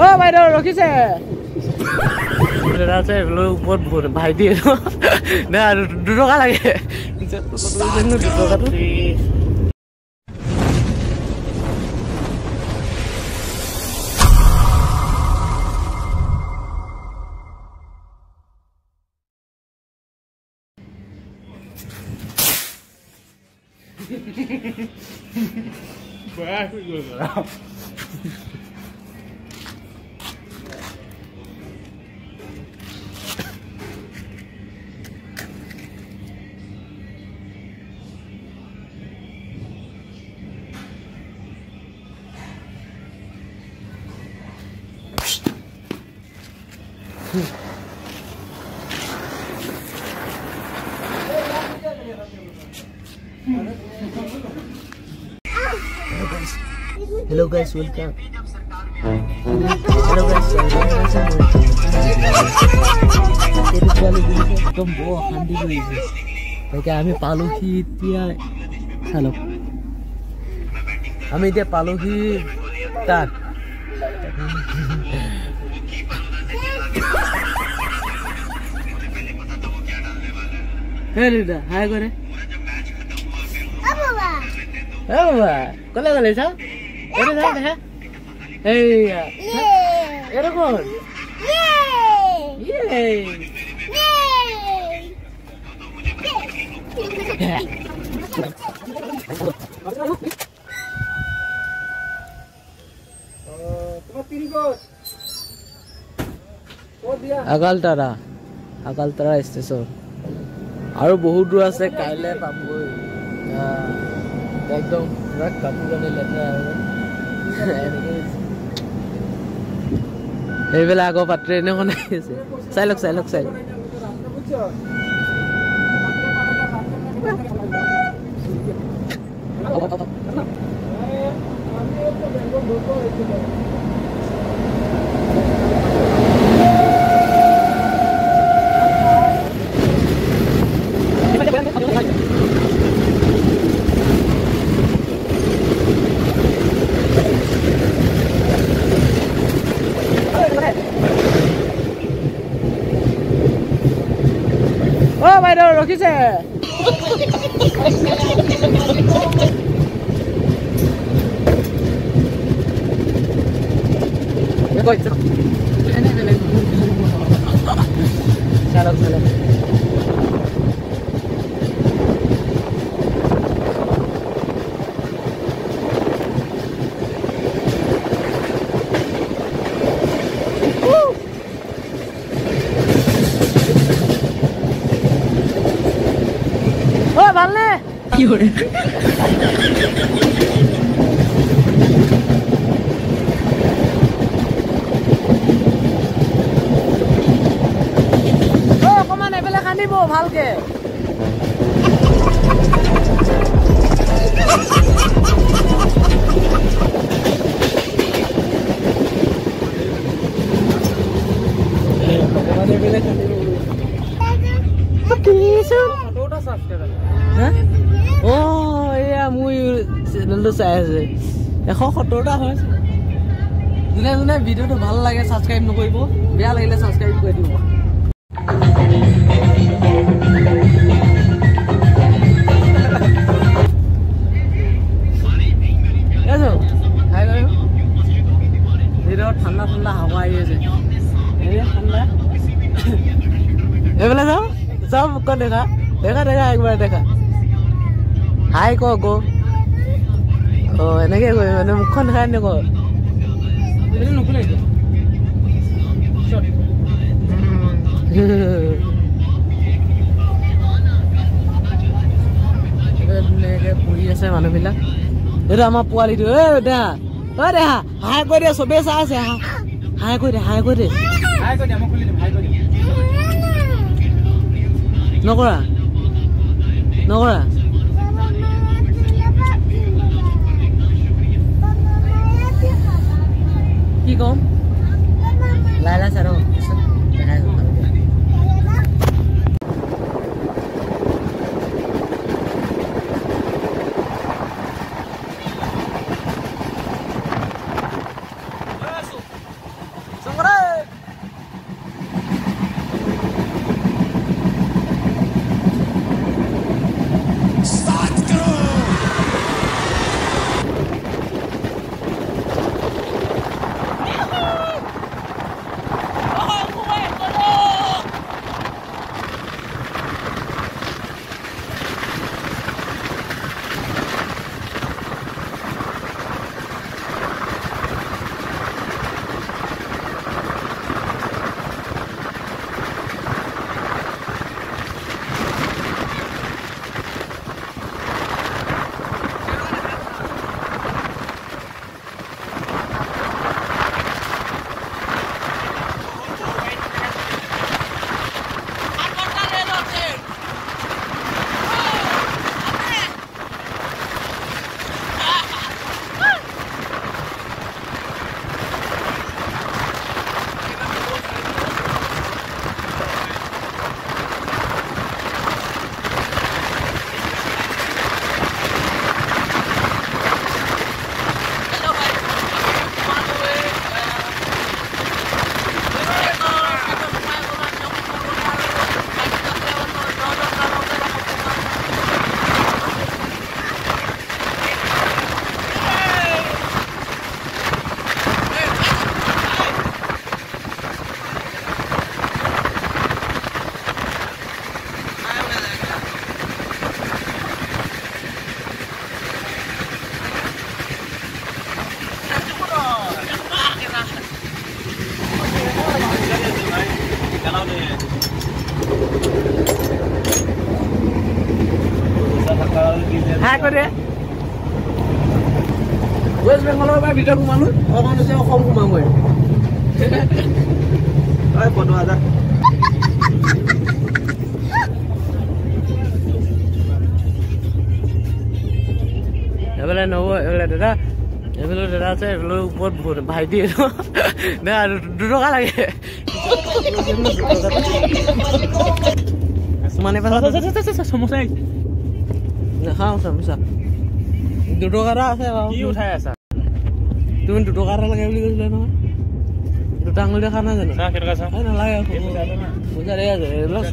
ও বাইদেউ ৰখিছে আছে ওপৰত বহুত ভাই দিয়ে না 2 টকা লাগে Hello guys, welcome. Hello guys, আমি পালোহি এতিয়া চালো আমি এতিয়া পালোহি তাত হেৰিদা হাই কৰে বাবা কলে গলে চাও এৰে যা দেখা এই এৰকম আগালতাৰা ষ্টেচন আৰু বহুত দূৰ আছে কাইলে পামগৈ একদম কাপোৰ কানি লেতেৰা এইবেলা আগৰ পৰা ট্ৰেইন এখন আহি আছে চাই লওক বাইদেউ ৰখিছে চালক ভালনে কি হরে অকমান এবেলা কান্দিব ভালকে চেনেলটো চাই আছে 170টা হৈছে যোনে যোনে ভিডিঅ'টো ভাল লাগে সাবস্ক্ৰাইব নকৰিব বেয়া লাগিলে সাবস্ক্ৰাইব কৰি দিব এসো হাই গয় ভিডিঅ' ঠাণ্ডা হাৱা আহি আছে এনে ঠাণ্ডা এবেলা যাও মুখ দেখা একবাৰ দেখা হাই কো এনেকে কয় মানে মুখখন দেখাই নকয় পঢ়ি আছে মানুহবিলাক এইটো আমাৰ পোৱালিটো দেহা হাই কৈ দে চবে চাই আছে হাই কৈ দে নকৰা কি কম লাইলা চাৰো দে ৱেষ্ট বেংগলৰ পৰা ভিতৰত সোমালো অকণ হৈছে অসম সোমামগৈ বনোৱা যা এইফালে নব এইফালে দাদা এইফালে দাদা আছে এইফালে ওপৰত বহুত ভাইটি দাদা 2 টকা লাগে মানে সমস্যা নাখাওঁ চামোচা 2 টকা এটা আছে বাৰু কি উঠাই আছা তুমি 2 টকা এটা লাগে বুলি কৈছিলে নহয় 2 আঙুলি দেখা নাই জানো নালাগে পইচা দে আছে এইবিলাক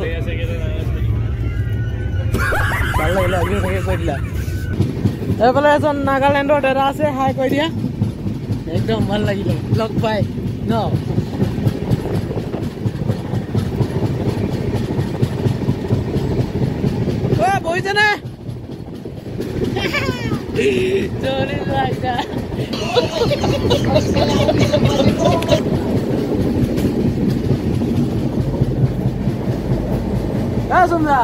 ভাল লাগিলে আজি থাকে কৈ দিলা এইফালে এজন নাগালেণ্ডৰ দাদা আছে হাই কৈ দিয়া একদম ভাল লাগিলে লগ পাই ন বহিছে নে চলি যাইছা সুন্দা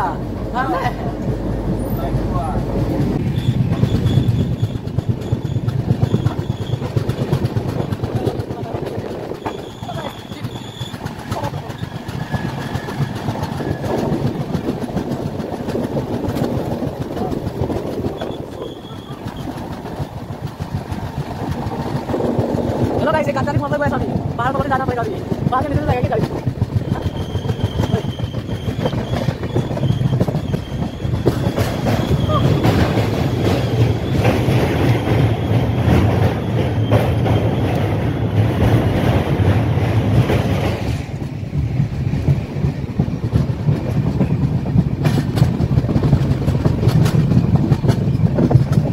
guys, se cantan y cuando vas a mí. Para no nada para mí. Para que me diga que cari.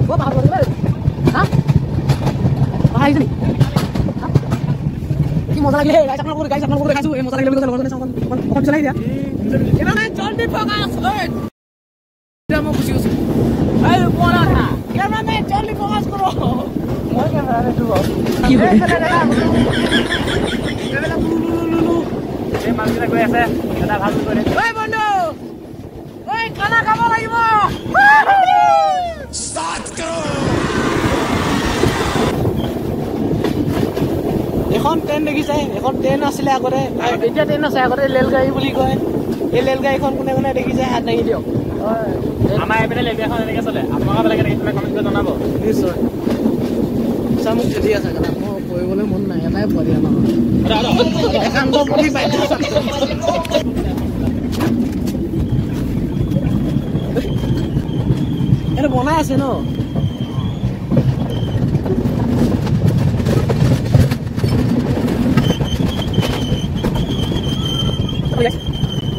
Gua paham betul. Hah? Bahaya sini. মজা লাগিলে গাইছ আপোনালোকৰ দেখাইছো এই মজা লাগিলে বুলি লগতে চাওঁ অকণ চলাই দিয়া কেনে জলদি ফকাস হয় মই খুশি হৈছো এই পড়া না কেনে জলদি ফকাস করো মই কেমেৰা ৰেটো কি হয় এই মালটা গৈ আছে এটা ভাল কৰে ঐ বন্ধু ঐ খানা খাব লাগিব স্টাৰ্ট কৰো এখন ট্ৰেইন দেখিছে এখন ট্ৰেইন আছিলে আগতে এতিয়া ট্ৰেইন আছে আগতে ৰেলগাড়ী বুলি কয় এই ৰেলগাড়ীখন কোনে কোনে দেখিছে হাত দাঙি দিয়ক আমাৰ এইপিনে ৰেলগাড়ীখন এনেকৈ চলে আপোনালোকৰ বেলেগ এনেকৈ কমেণ্ট কৰি জনাব নিশ্চয় চা মোক খেলি আছে কাৰণ মই কৰিবলৈ মন নাই এটাই পঢ়ি আমাৰ একান্ত পঢ়ি বাইক এইটো বনাই আছে ন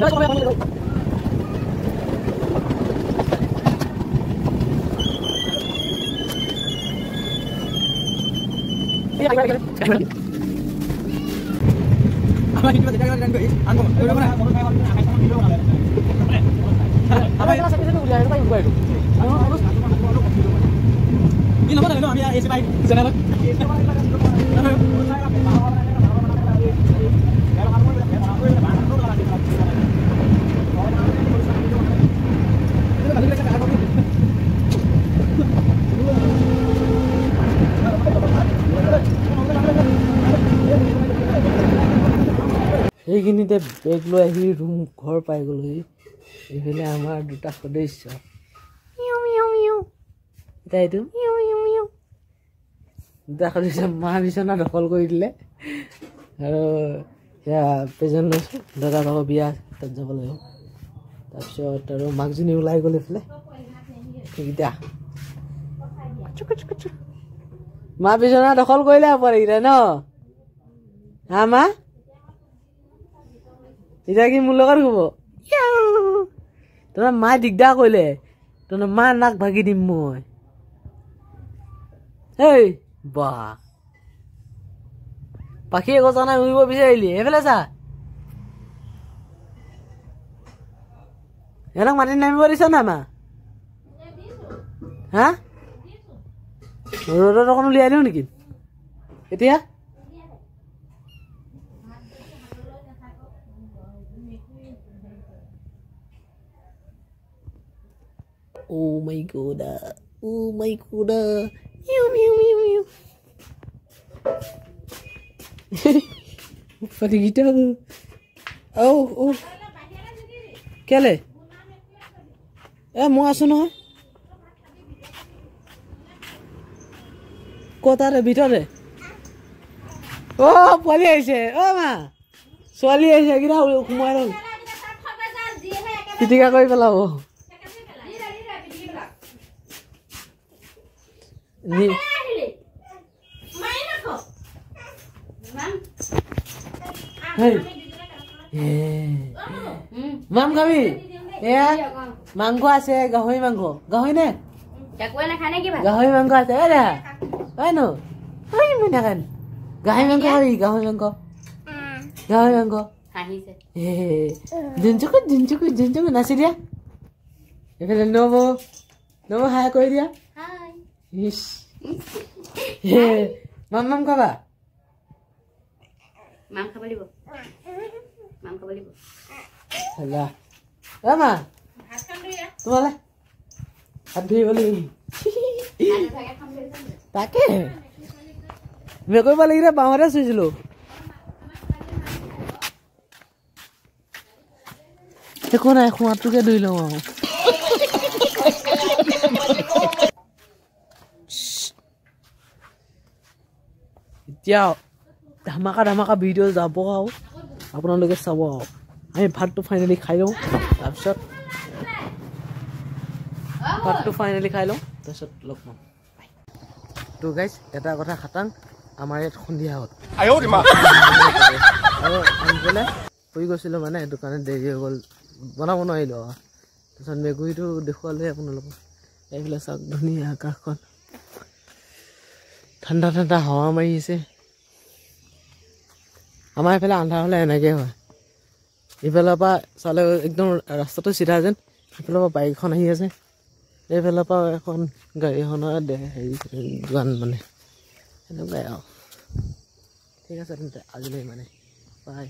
No, come on. এইখিনিতে বেগ লৈ আহি ৰুম ঘৰ পাই গ'লোহি এইফালে আমাৰ দুটা সদস্য এতিয়া এইটো দুটা সদস্য মা বিচনা দখল কৰি দিলে আৰু সেয়া প্ৰেজেণ্ট লৈছোঁ দাদা ভাগৰ বিয়া তাত যাব লাগিব তাৰপিছত আৰু মাকজনী ওলাই গ'ল এইফালে সেইকেইটা মা বিচনা দখল কৰিলে পোৱালিকেইটা ন হা মা এতিয়া কি মোৰ লগত শুব তোমাৰ মায়ে দিগদাৰ কৰিলে তোমাৰ মা নাক ভাগি দিম মই এই বা পাখি এগছা নাই উৰিব বিচাৰিলি এইফালে চা সিহঁতক মাটি নামিব দিছ নাই মা হা ৰ'দত অকণ উলিয়াই দিওঁ নেকি এতিয়া Oh my god. Oh my kuda. Miu miu miu miu. Pada kita. Oh. Kele. Mau asu নহয় কোতারে ভিতরে ও পোৱালি আহিছে ও মা ছোৱালী আহিছে কিৰা ঘুমাই ৰল পিটিকা কৰি পেলাব মাম খাবি এয়া মাংস আছে গাহৰি মাংস গাহৰি নে গাহৰি মাংস আছে এ দেখা হয় ন নাখান গাহৰি মাংস খাবি গাহৰি মাংস জুনচুকু নাচি দিয়া এইফালে নব হাই কৰি দিয়া মাম খাবা মাম খাব লাগিব হেলা মা তোমালে হাত ধুই বলি তাকে মেকৰি পালিকিটা বাঁহতে চুইছিলো একো নাই খোৱাটোকে ধুই লওঁ আৰু এতিয়া ধামাকা ভিডিঅ' যাব আৰু আপোনালোকে চাব আৰু আমি ভাতটো ফাইনেলি খাই লওঁ তাৰপিছত লগ পাম তো গাইজ এটা কথা খাটাং আমাৰ ইয়াত সন্ধিয়া হ'ল আৰু আমি গ'লে শুই গৈছিলোঁ মানে সেইটো কাৰণে দেৰি হৈ গ'ল বনাব নোৱাৰিলোঁ আৰু তাৰপিছত মেকুৰীটো দেখুৱালোৱে আপোনালোকক এইফালে চাওক ধুনীয়া আকাশখন ঠাণ্ডা হাৱা মাৰি আছে আমাৰ এইফালে আন্ধাৰ হ'লে এনেকৈ হয় এইফালৰ পৰা চালে একদম ৰাস্তাটো চিধা যেন সেইফালৰ পৰা বাইক এখন আহি আছে এইফালৰ পৰা এখন গাড়ীখনৰ হেৰি দোকান মানে সেনেকুৱাই আৰু ঠিক আছে তেন্তে আজিলৈ মানে বাই